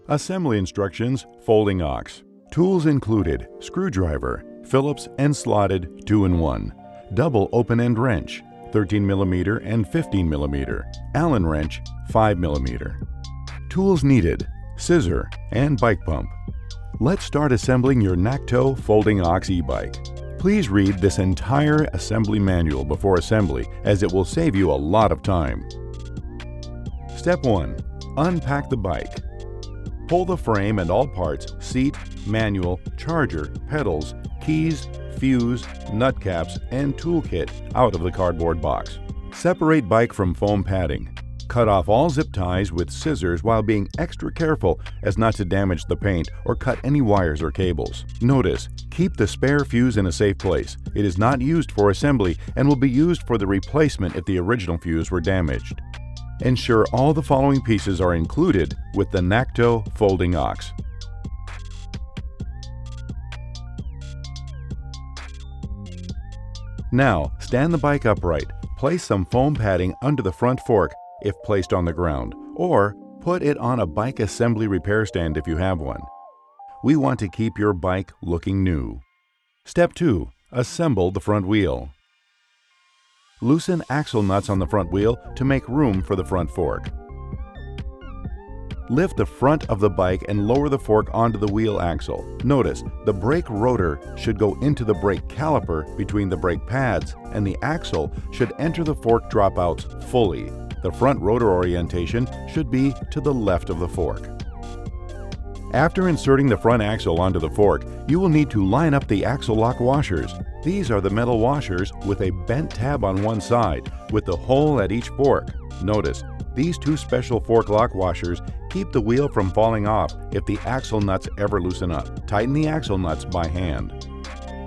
Assembly instructions, folding ox. Tools included: screwdriver, Phillips and slotted 2-in-1, double open-end wrench, 13mm and 15mm, Allen wrench, 5mm. Tools needed: scissor and bike pump. Let's start assembling your NAKTO Folding OX e-bike. Please read this entire assembly manual before assembly, as it will save you a lot of time. Step 1. Unpack the bike. Pull the frame and all parts, seat, manual, charger, pedals, keys, fuse, nut caps, and toolkit out of the cardboard box. Separate bike from foam padding. Cut off all zip ties with scissors while being extra careful as not to damage the paint or cut any wires or cables. Notice, keep the spare fuse in a safe place. It is not used for assembly and will be used for the replacement if the original fuse were damaged. Ensure all the following pieces are included with the NAKTO Folding OX. Now, stand the bike upright. Place some foam padding under the front fork if placed on the ground, or put it on a bike assembly repair stand if you have one. We want to keep your bike looking new. Step 2. Assemble the front wheel. Loosen axle nuts on the front wheel to make room for the front fork. Lift the front of the bike and lower the fork onto the wheel axle. Notice, the brake rotor should go into the brake caliper between the brake pads, and the axle should enter the fork dropouts fully. The front rotor orientation should be to the left of the fork. After inserting the front axle onto the fork, you will need to line up the axle lock washers. These are the metal washers with a bent tab on one side, with the hole at each fork. Notice, these two special fork lock washers keep the wheel from falling off if the axle nuts ever loosen up. Tighten the axle nuts by hand.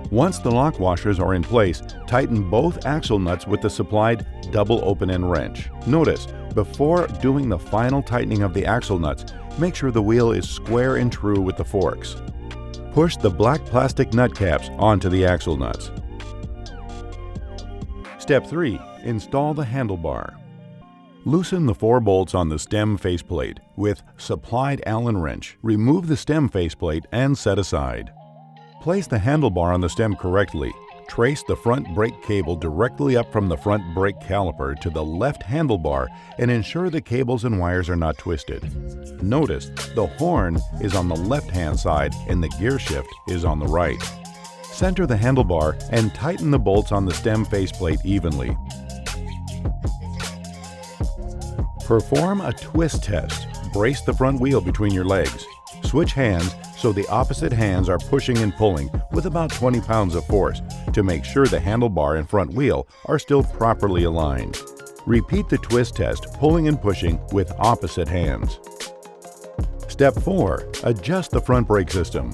Once the lock washers are in place, tighten both axle nuts with the supplied double open-end wrench. Notice, before doing the final tightening of the axle nuts, make sure the wheel is square and true with the forks. Push the black plastic nut caps onto the axle nuts. Step 3. Install the handlebar. Loosen the 4 bolts on the stem faceplate with supplied Allen wrench. Remove the stem faceplate and set aside. Place the handlebar on the stem correctly. Trace the front brake cable directly up from the front brake caliper to the left handlebar and ensure the cables and wires are not twisted. Notice the horn is on the left-hand side and the gear shift is on the right. Center the handlebar and tighten the bolts on the stem faceplate evenly. Perform a twist test. Brace the front wheel between your legs. Switch hands so the opposite hands are pushing and pulling with about 20 pounds of force to make sure the handlebar and front wheel are still properly aligned. Repeat the twist test, pulling and pushing with opposite hands. Step 4. Adjust the front brake system.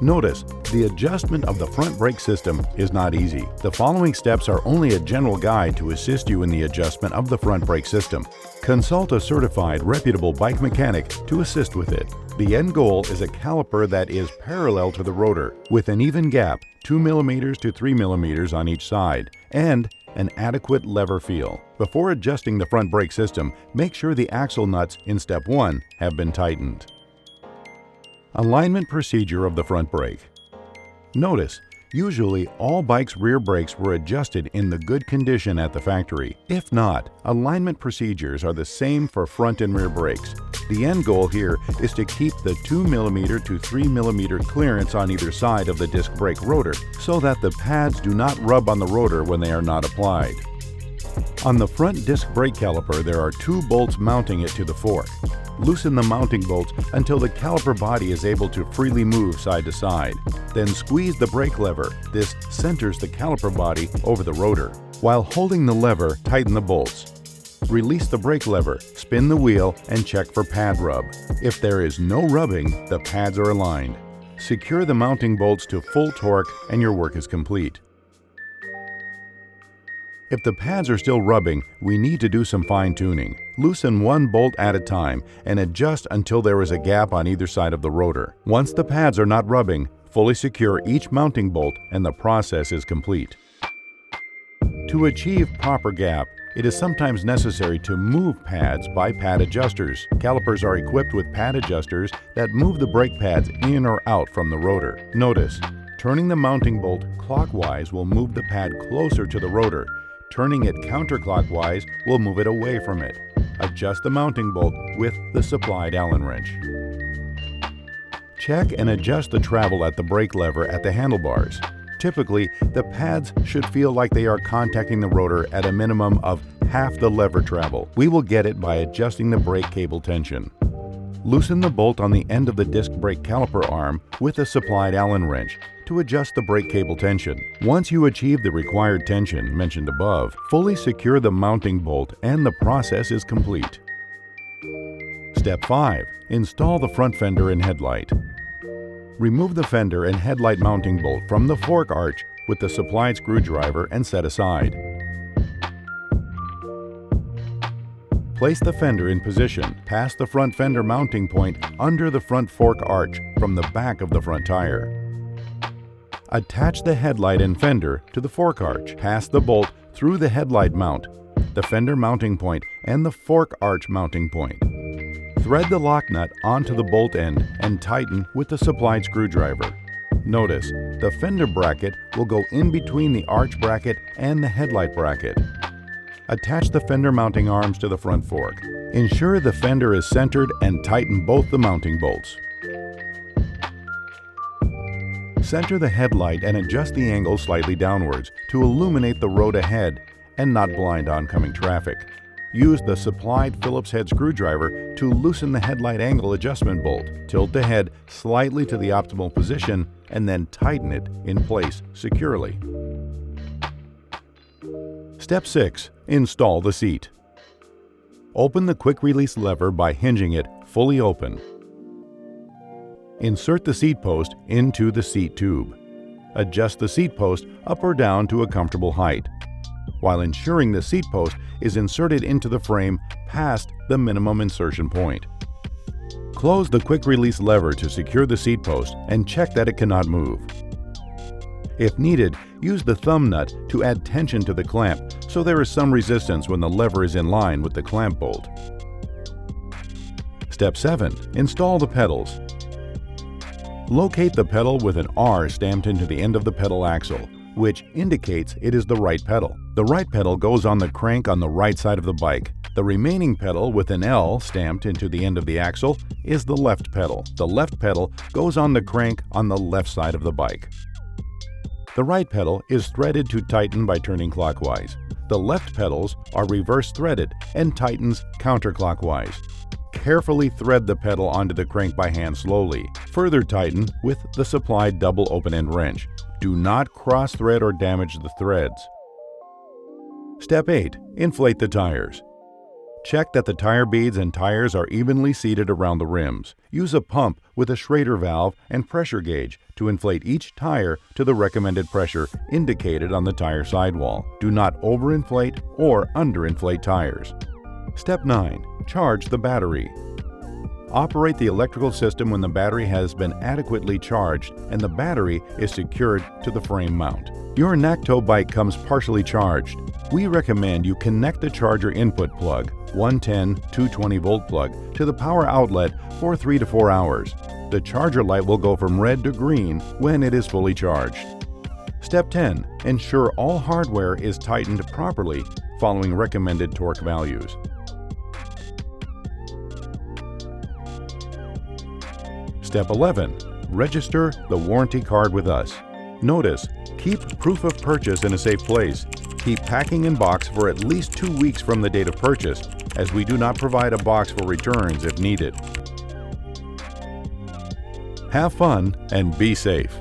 Notice, the adjustment of the front brake system is not easy. The following steps are only a general guide to assist you in the adjustment of the front brake system. Consult a certified, reputable bike mechanic to assist with it. The end goal is a caliper that is parallel to the rotor, with an even gap, 2mm to 3mm on each side, and an adequate lever feel. Before adjusting the front brake system, make sure the axle nuts in Step 1 have been tightened. Alignment procedure of the front brake. Notice, usually all bikes' rear brakes were adjusted in the good condition at the factory. If not, alignment procedures are the same for front and rear brakes. The end goal here is to keep the 2mm to 3mm clearance on either side of the disc brake rotor so that the pads do not rub on the rotor when they are not applied. On the front disc brake caliper, there are 2 bolts mounting it to the fork. Loosen the mounting bolts until the caliper body is able to freely move side to side. Then squeeze the brake lever. This centers the caliper body over the rotor. While holding the lever, tighten the bolts. Release the brake lever, spin the wheel, and check for pad rub. If there is no rubbing, the pads are aligned. Secure the mounting bolts to full torque and your work is complete. If the pads are still rubbing, we need to do some fine-tuning. Loosen 1 bolt at a time and adjust until there is a gap on either side of the rotor. Once the pads are not rubbing, fully secure each mounting bolt and the process is complete. To achieve proper gap, It is sometimes necessary to move pads by pad adjusters. Calipers are equipped with pad adjusters that move the brake pads in or out from the rotor. Notice, turning the mounting bolt clockwise will move the pad closer to the rotor. Turning it counterclockwise will move it away from it. Adjust the mounting bolt with the supplied Allen wrench. Check and adjust the travel at the brake lever at the handlebars. Typically, the pads should feel like they are contacting the rotor at a minimum of half the lever travel. We will get it by adjusting the brake cable tension. Loosen the bolt on the end of the disc brake caliper arm with a supplied Allen wrench to adjust the brake cable tension. Once you achieve the required tension mentioned above, fully secure the mounting bolt and the process is complete. Step 5. Install the front fender and headlight. Remove the fender and headlight mounting bolt from the fork arch with the supplied screwdriver and set aside. Place the fender in position past the front fender mounting point under the front fork arch from the back of the front tire. Attach the headlight and fender to the fork arch. Pass the bolt through the headlight mount, the fender mounting point, and the fork arch mounting point. Thread the lock nut onto the bolt end and tighten with the supplied screwdriver. Notice, the fender bracket will go in between the arch bracket and the headlight bracket. Attach the fender mounting arms to the front fork. Ensure the fender is centered and tighten both the mounting bolts. Center the headlight and adjust the angle slightly downwards to illuminate the road ahead and not blind oncoming traffic. Use the supplied Phillips head screwdriver to loosen the headlight angle adjustment bolt. Tilt the head slightly to the optimal position and then tighten it in place securely. Step 6. Install the seat. Open the quick release lever by hinging it fully open. Insert the seat post into the seat tube. Adjust the seat post up or down to a comfortable height, while ensuring the seat post is inserted into the frame past the minimum insertion point. Close the quick release lever to secure the seat post and check that it cannot move. If needed, use the thumb nut to add tension to the clamp so there is some resistance when the lever is in line with the clamp bolt. Step 7. Install the pedals. Locate the pedal with an R stamped into the end of the pedal axle, which indicates it is the right pedal. The right pedal goes on the crank on the right side of the bike. The remaining pedal with an L stamped into the end of the axle is the left pedal. The left pedal goes on the crank on the left side of the bike. The right pedal is threaded to tighten by turning clockwise. The left pedals are reverse threaded and tightens counterclockwise. Carefully thread the pedal onto the crank by hand slowly. Further tighten with the supplied double open-end wrench. Do not cross-thread or damage the threads. Step 8. Inflate the tires. Check that the tire beads and tires are evenly seated around the rims. Use a pump with a Schrader valve and pressure gauge to inflate each tire to the recommended pressure indicated on the tire sidewall. Do not overinflate or underinflate tires. Step 9. Charge the battery. Operate the electrical system when the battery has been adequately charged and the battery is secured to the frame mount. Your NAKTO bike comes partially charged. We recommend you connect the charger input plug, 110-220 volt plug, to the power outlet for 3 to 4 hours. The charger light will go from red to green when it is fully charged. Step 10. Ensure all hardware is tightened properly following recommended torque values. Step 11. Register the warranty card with us. Notice, keep proof of purchase in a safe place. Keep packing in box for at least 2 weeks from the date of purchase, as we do not provide a box for returns if needed. Have fun and be safe.